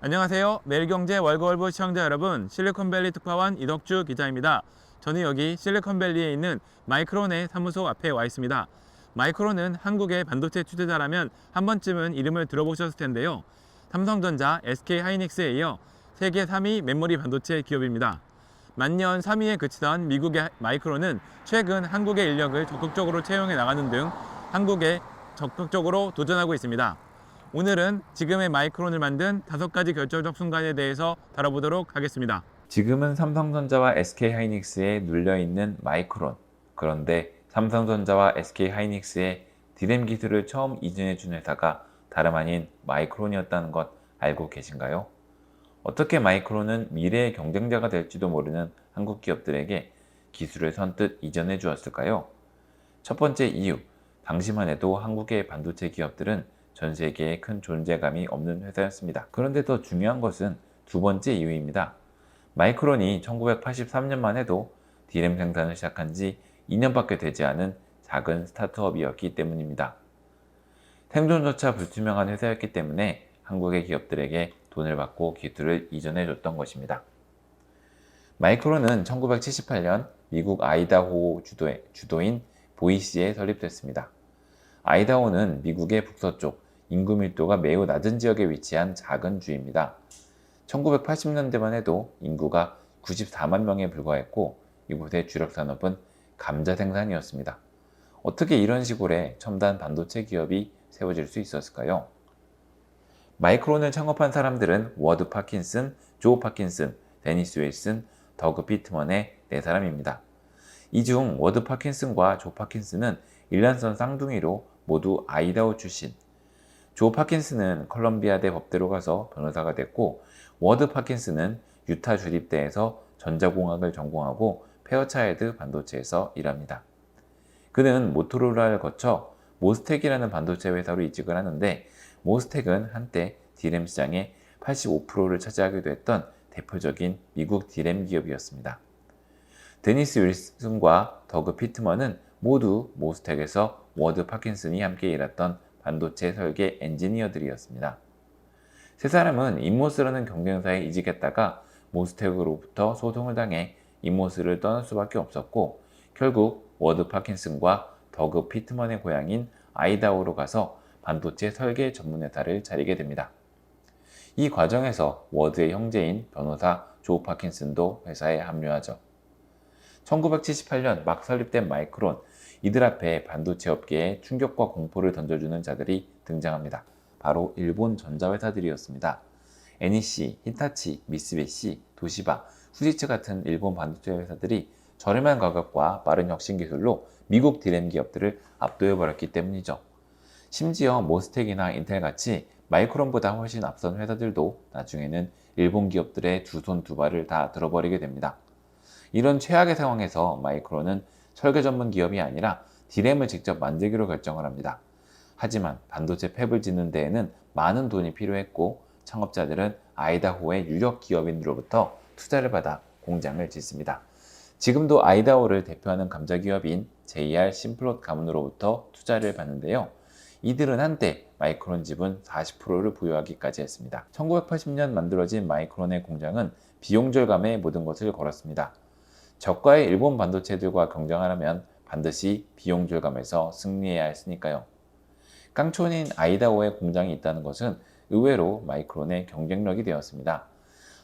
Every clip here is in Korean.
안녕하세요. 매일경제 월거월보 시청자 여러분, 실리콘밸리 특파원 이덕주 기자입니다. 저는 여기 실리콘밸리에 있는 마이크론의 사무소 앞에 와 있습니다. 마이크론은 한국의 반도체 투자자라면 한 번쯤은 이름을 들어보셨을 텐데요. 삼성전자, SK하이닉스에 이어 세계 3위 메모리 반도체 기업입니다. 만년 3위에 그치던 미국의 마이크론은 최근 한국의 인력을 적극적으로 채용해 나가는 등 한국에 적극적으로 도전하고 있습니다. 오늘은 지금의 마이크론을 만든 5가지 결정적 순간에 대해서 다뤄보도록 하겠습니다. 지금은 삼성전자와 SK하이닉스에 눌려있는 마이크론. 그런데 삼성전자와 SK하이닉스에 디램 기술을 처음 이전해준 회사가 다름 아닌 마이크론이었다는 것 알고 계신가요? 어떻게 마이크론은 미래의 경쟁자가 될지도 모르는 한국 기업들에게 기술을 선뜻 이전해 주었을까요? 첫 번째 이유, 당시만 해도 한국의 반도체 기업들은 전 세계에 큰 존재감이 없는 회사였습니다. 그런데 더 중요한 것은 두 번째 이유입니다. 마이크론이 1983년만 해도 디램 생산을 시작한 지 2년밖에 되지 않은 작은 스타트업이었기 때문입니다. 생존조차 불투명한 회사였기 때문에 한국의 기업들에게 돈을 받고 기술을 이전해 줬던 것입니다. 마이크론은 1978년 미국 아이다호 주도인 보이시에 설립됐습니다. 아이다호는 미국의 북서쪽 인구 밀도가 매우 낮은 지역에 위치한 작은 주입니다. 1980년대만 해도 인구가 94만 명에 불과했고 이곳의 주력 산업은 감자 생산이었습니다. 어떻게 이런 시골에 첨단 반도체 기업이 세워질 수 있었을까요? 마이크론을 창업한 사람들은 워드 파킨슨, 조 파킨슨, 데니스 윌슨, 더그 피트먼의 4사람입니다. 이 중 워드 파킨슨과 조 파킨슨은 일란성 쌍둥이로 모두 아이다호 출신. 조 파킨슨은 컬럼비아대 법대로 가서 변호사가 됐고 워드 파킨슨은 유타 주립대에서 전자공학을 전공하고 페어차일드 반도체에서 일합니다. 그는 모토로라를 거쳐 모스텍이라는 반도체 회사로 이직을 하는데 모스텍은 한때 디램 시장의 85%를 차지하기도 했던 대표적인 미국 디램 기업이었습니다. 데니스 윌슨과 더그 피트먼은 모두 모스텍에서 워드 파킨슨이 함께 일했던 반도체 설계 엔지니어들이었습니다. 세 사람은 인모스라는 경쟁사에 이직했다가 모스텍으로부터 소송을 당해 인모스를 떠날 수밖에 없었고 결국 워드 파킨슨과 더그 피트먼의 고향인 아이다호로 가서 반도체 설계 전문 회사를 차리게 됩니다. 이 과정에서 워드의 형제인 변호사 조 파킨슨도 회사에 합류하죠. 1978년 막 설립된 마이크론, 이들 앞에 반도체 업계에 충격과 공포를 던져주는 자들이 등장합니다. 바로 일본 전자회사들이었습니다. NEC, 히타치, 미쓰비시, 도시바, 후지츠 같은 일본 반도체 회사들이 저렴한 가격과 빠른 혁신 기술로 미국 디램 기업들을 압도해버렸기 때문이죠. 심지어 모스텍이나 인텔같이 마이크론보다 훨씬 앞선 회사들도 나중에는 일본 기업들의 두 손 두 발을 다 들어버리게 됩니다. 이런 최악의 상황에서 마이크론은 설계 전문 기업이 아니라 디램을 직접 만들기로 결정을 합니다. 하지만 반도체 팹을 짓는 데에는 많은 돈이 필요했고 창업자들은 아이다호의 유력 기업인으로부터 투자를 받아 공장을 짓습니다. 지금도 아이다호를 대표하는 감자 기업인 JR 심플롯 가문으로부터 투자를 받는데요. 이들은 한때 마이크론 지분 40%를 보유하기까지 했습니다. 1980년 만들어진 마이크론의 공장은 비용 절감에 모든 것을 걸었습니다. 저가의 일본 반도체들과 경쟁하려면 반드시 비용 절감에서 승리해야 했으니까요. 깡촌인 아이다호의 공장이 있다는 것은 의외로 마이크론의 경쟁력이 되었습니다.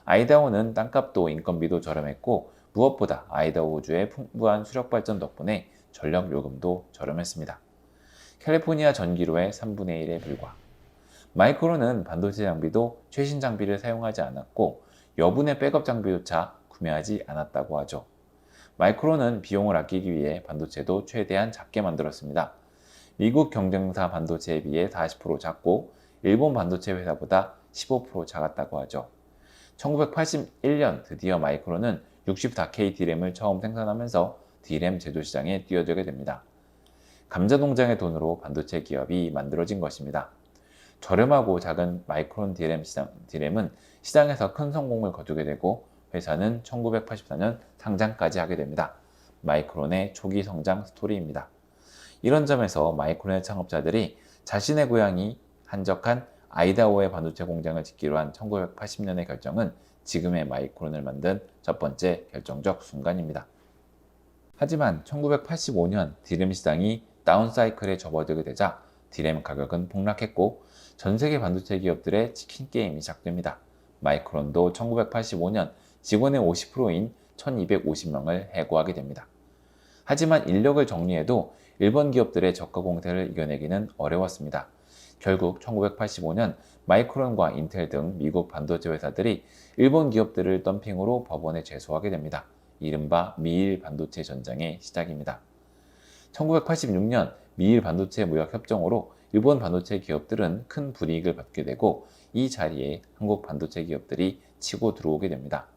아이다호는 땅값도 인건비도 저렴했고 무엇보다 아이다호주의 풍부한 수력 발전 덕분에 전력 요금도 저렴했습니다. 캘리포니아 전기료의 3분의 1에 불과. 마이크론은 반도체 장비도 최신 장비를 사용하지 않았고 여분의 백업 장비조차 구매하지 않았다고 하죠. 마이크론은 비용을 아끼기 위해 반도체도 최대한 작게 만들었습니다. 미국 경쟁사 반도체에 비해 40% 작고 일본 반도체 회사보다 15% 작았다고 하죠. 1981년 드디어 마이크론은 64K 디램을 처음 생산하면서 디램 제조 시장에 뛰어들게 됩니다. 감자 농장의 돈으로 반도체 기업이 만들어진 것입니다. 저렴하고 작은 마이크론 디램은 시장에서 큰 성공을 거두게 되고 회사는 1984년 상장까지 하게 됩니다. 마이크론의 초기 성장 스토리입니다. 이런 점에서 마이크론의 창업자들이 자신의 고향이 한적한 아이다호에 반도체 공장을 짓기로 한 1980년의 결정은 지금의 마이크론을 만든 첫 번째 결정적 순간입니다. 하지만 1985년 디램 시장이 다운사이클에 접어들게 되자 디램 가격은 폭락했고 전 세계 반도체 기업들의 치킨 게임이 시작됩니다. 마이크론도 1985년 직원의 50%인 1250명을 해고하게 됩니다. 하지만 인력을 정리해도 일본 기업들의 저가 공세를 이겨내기는 어려웠습니다. 결국 1985년 마이크론과 인텔 등 미국 반도체 회사들이 일본 기업들을 덤핑으로 법원에 제소하게 됩니다. 이른바 미일 반도체 전쟁의 시작입니다. 1986년 미일 반도체 무역 협정으로 일본 반도체 기업들은 큰 불이익을 받게 되고 이 자리에 한국 반도체 기업들이 치고 들어오게 됩니다.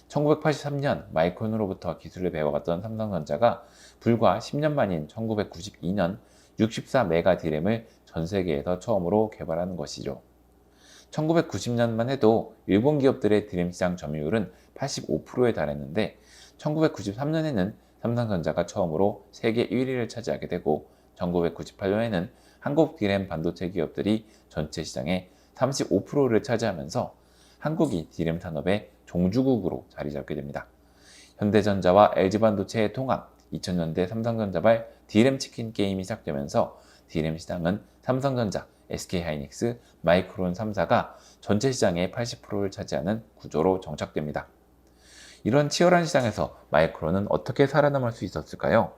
1983년 마이크론으로부터 기술을 배워갔던 삼성전자가 불과 10년 만인 1992년 64메가 디램을 전 세계에서 처음으로 개발하는 것이죠. 1990년만 해도 일본 기업들의 디램 시장 점유율은 85%에 달했는데 1993년에는 삼성전자가 처음으로 세계 1위를 차지하게 되고 1998년에는 한국 디램 반도체 기업들이 전체 시장의 35%를 차지하면서 한국이 디램 산업의 종주국으로 자리 잡게 됩니다. 현대전자와 LG반도체의 통합, 2000년대 삼성전자발 디램 치킨 게임이 시작되면서 디램 시장은 삼성전자, SK하이닉스, 마이크론 3사가 전체 시장의 80%를 차지하는 구조로 정착됩니다. 이런 치열한 시장에서 마이크론은 어떻게 살아남을 수 있었을까요?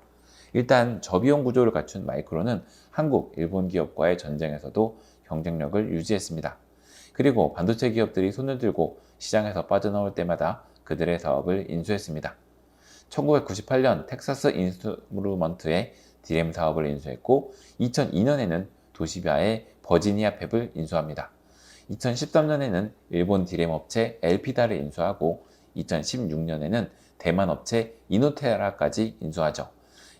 일단 저비용 구조를 갖춘 마이크론은 한국, 일본 기업과의 전쟁에서도 경쟁력을 유지했습니다. 그리고 반도체 기업들이 손을 들고 시장에서 빠져나올 때마다 그들의 사업을 인수했습니다. 1998년 텍사스 인스트루먼트의 디램 사업을 인수했고 2002년에는 도시바의 버지니아 팹을 인수합니다. 2013년에는 일본 디램 업체 엘피다를 인수하고 2016년에는 대만 업체 이노테라까지 인수하죠.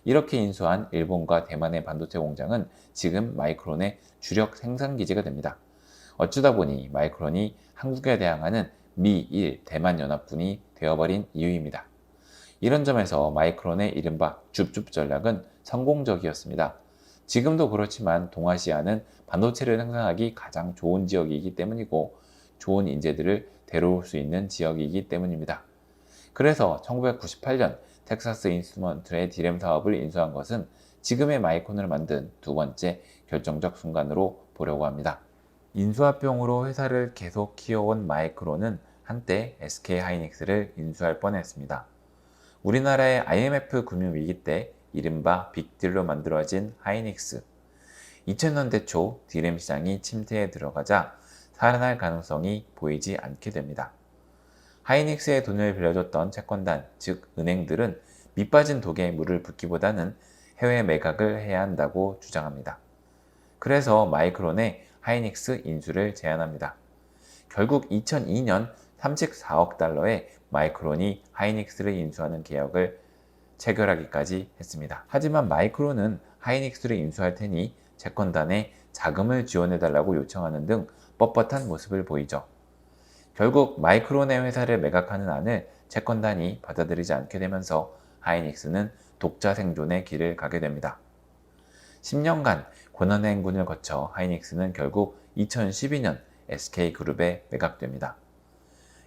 이렇게 인수한 일본과 대만의 반도체 공장은 지금 마이크론의 주력 생산기지가 됩니다. 어쩌다 보니 마이크론이 한국에 대항하는 미일 대만 연합군이 되어버린 이유입니다. 이런 점에서 마이크론의 이른바 줍줍 전략은 성공적이었습니다. 지금도 그렇지만 동아시아는 반도체를 생산하기 가장 좋은 지역이기 때문이고 좋은 인재들을 데려올 수 있는 지역이기 때문입니다. 그래서 1998년 텍사스 인스트루먼트의 디램 사업을 인수한 것은 지금의 마이크론을 만든 두 번째 결정적 순간으로 보려고 합니다. 인수합병으로 회사를 계속 키워온 마이크론은 한때 SK하이닉스를 인수할 뻔했습니다. 우리나라의 IMF 금융위기 때 이른바 빅딜로 만들어진 하이닉스. 2000년대 초 디램 시장이 침체에 들어가자 살아날 가능성이 보이지 않게 됩니다. 하이닉스의 돈을 빌려줬던 채권단, 즉 은행들은 밑빠진 독에 물을 붓기보다는 해외 매각을 해야 한다고 주장합니다. 그래서 마이크론에 하이닉스 인수를 제안합니다. 결국 2002년 34억 달러에 마이크론이 하이닉스를 인수하는 계약을 체결하기까지 했습니다. 하지만 마이크론은 하이닉스를 인수할 테니 채권단에 자금을 지원해달라고 요청하는 등 뻣뻣한 모습을 보이죠. 결국 마이크론의 회사를 매각하는 안을 채권단이 받아들이지 않게 되면서 하이닉스는 독자 생존의 길을 가게 됩니다. 10년간 고난의 행군을 거쳐 하이닉스는 결국 2012년 SK그룹에 매각됩니다.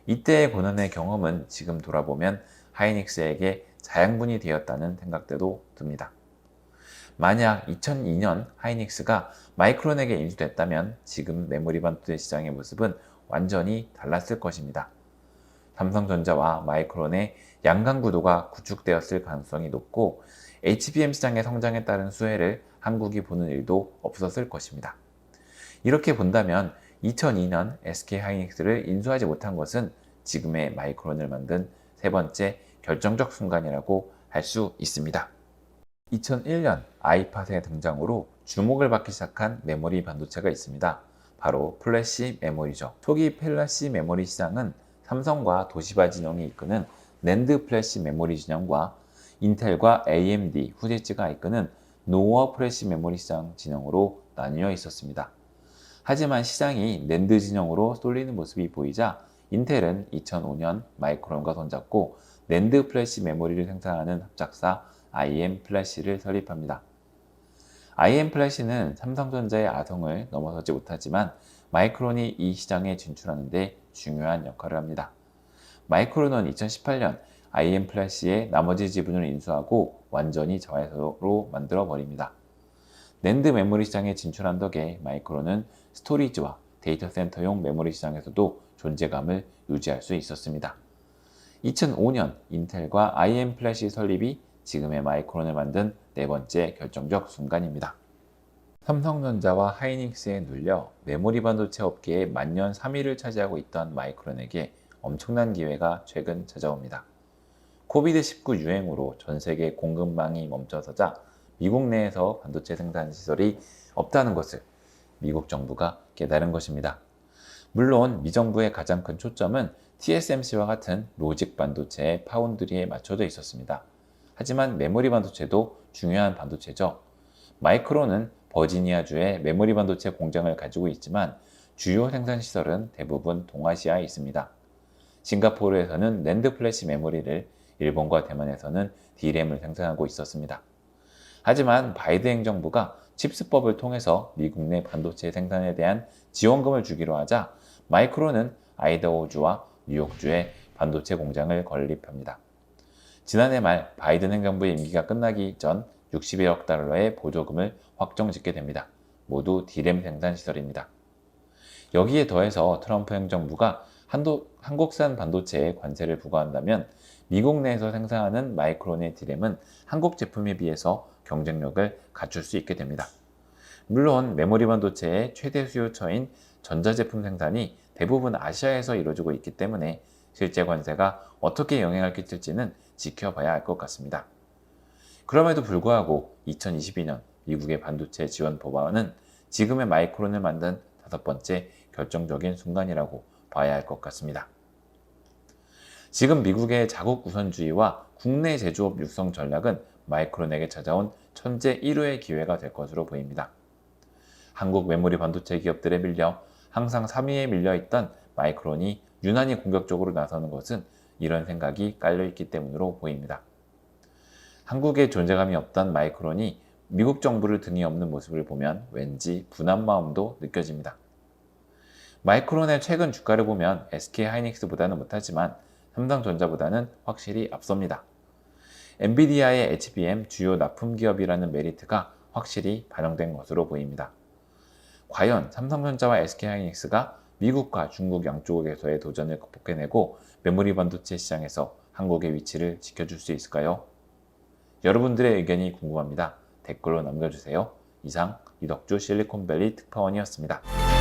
이때의 고난의 경험은 지금 돌아보면 하이닉스에게 자양분이 되었다는 생각도 듭니다. 만약 2002년 하이닉스가 마이크론에게 인수됐다면 지금 메모리 반도체 시장의 모습은 완전히 달랐을 것입니다. 삼성전자와 마이크론의 양강 구도가 구축되었을 가능성이 높고 HBM 시장의 성장에 따른 수혜를 한국이 보는 일도 없었을 것입니다. 이렇게 본다면 2002년 SK하이닉스를 인수하지 못한 것은 지금의 마이크론을 만든 세 번째 결정적 순간이라고 할 수 있습니다. 2001년 아이팟의 등장으로 주목을 받기 시작한 메모리 반도체가 있습니다. 바로 플래시 메모리죠. 초기 플래시 메모리 시장은 삼성과 도시바 진영이 이끄는 낸드 플래시 메모리 진영과 인텔과 AMD, 후지츠가 이끄는 노어 플래시 메모리 시장 진영으로 나뉘어 있었습니다. 하지만 시장이 낸드 진영으로 쏠리는 모습이 보이자 인텔은 2005년 마이크론과 손잡고 낸드 플래시 메모리를 생산하는 합작사 IM 플래시를 설립합니다. IM 플래시는 삼성전자의 아성을 넘어서지 못하지만 마이크론이 이 시장에 진출하는 데 중요한 역할을 합니다. 마이크론은 2018년 IM 플래시의 나머지 지분을 인수하고 완전히 자회사로 만들어 버립니다. 낸드 메모리 시장에 진출한 덕에 마이크론은 스토리지와 데이터 센터용 메모리 시장에서도 존재감을 유지할 수 있었습니다. 2005년 인텔과 IM 플래시 설립이 지금의 마이크론을 만든 네 번째 결정적 순간입니다. 삼성전자와 하이닉스에 눌려 메모리 반도체 업계의 만년 3위를 차지하고 있던 마이크론에게 엄청난 기회가 최근 찾아옵니다. 코비드-19 유행으로 전 세계 공급망이 멈춰서자 미국 내에서 반도체 생산 시설이 없다는 것을 미국 정부가 깨달은 것입니다. 물론 미 정부의 가장 큰 초점은 TSMC와 같은 로직 반도체의 파운드리에 맞춰져 있었습니다. 하지만 메모리 반도체도 중요한 반도체죠. 마이크론은 버지니아주에 메모리 반도체 공장을 가지고 있지만 주요 생산 시설은 대부분 동아시아에 있습니다. 싱가포르에서는 낸드 플래시 메모리를, 일본과 대만에서는 D램을 생산하고 있었습니다. 하지만 바이든 행정부가 칩스법을 통해서 미국 내 반도체 생산에 대한 지원금을 주기로 하자 마이크론은 아이다호주와 뉴욕주에 반도체 공장을 건립합니다. 지난해 말 바이든 행정부의 임기가 끝나기 전 61억 달러의 보조금을 확정짓게 됩니다. 모두 D램 생산 시설입니다. 여기에 더해서 트럼프 행정부가 한국산 반도체에 관세를 부과한다면 미국 내에서 생산하는 마이크론의 D램은 한국 제품에 비해서 경쟁력을 갖출 수 있게 됩니다. 물론 메모리 반도체의 최대 수요처인 전자제품 생산이 대부분 아시아에서 이루어지고 있기 때문에 실제 관세가 어떻게 영향을 끼칠지는 지켜봐야 할 것 같습니다. 그럼에도 불구하고 2022년 미국의 반도체 지원 법안은 지금의 마이크론을 만든 다섯 번째 결정적인 순간이라고 봐야 할 것 같습니다. 지금 미국의 자국 우선주의와 국내 제조업 육성 전략은 마이크론에게 찾아온 천재 1호의 기회가 될 것으로 보입니다. 한국 메모리 반도체 기업들에 밀려 항상 3위에 밀려있던 마이크론이 유난히 공격적으로 나서는 것은 이런 생각이 깔려있기 때문으로 보입니다. 한국에 존재감이 없던 마이크론이 미국 정부를 등에 업는 모습을 보면 왠지 분한 마음도 느껴집니다. 마이크론의 최근 주가를 보면 SK 하이닉스보다는 못하지만 삼성전자보다는 확실히 앞섭니다. 엔비디아의 HBM 주요 납품 기업이라는 메리트가 확실히 반영된 것으로 보입니다. 과연 삼성전자와 SK 하이닉스가 미국과 중국 양쪽에서의 도전을 극복해내고 메모리 반도체 시장에서 한국의 위치를 지켜줄 수 있을까요? 여러분들의 의견이 궁금합니다. 댓글로 남겨주세요. 이상 이덕주 실리콘밸리 특파원이었습니다.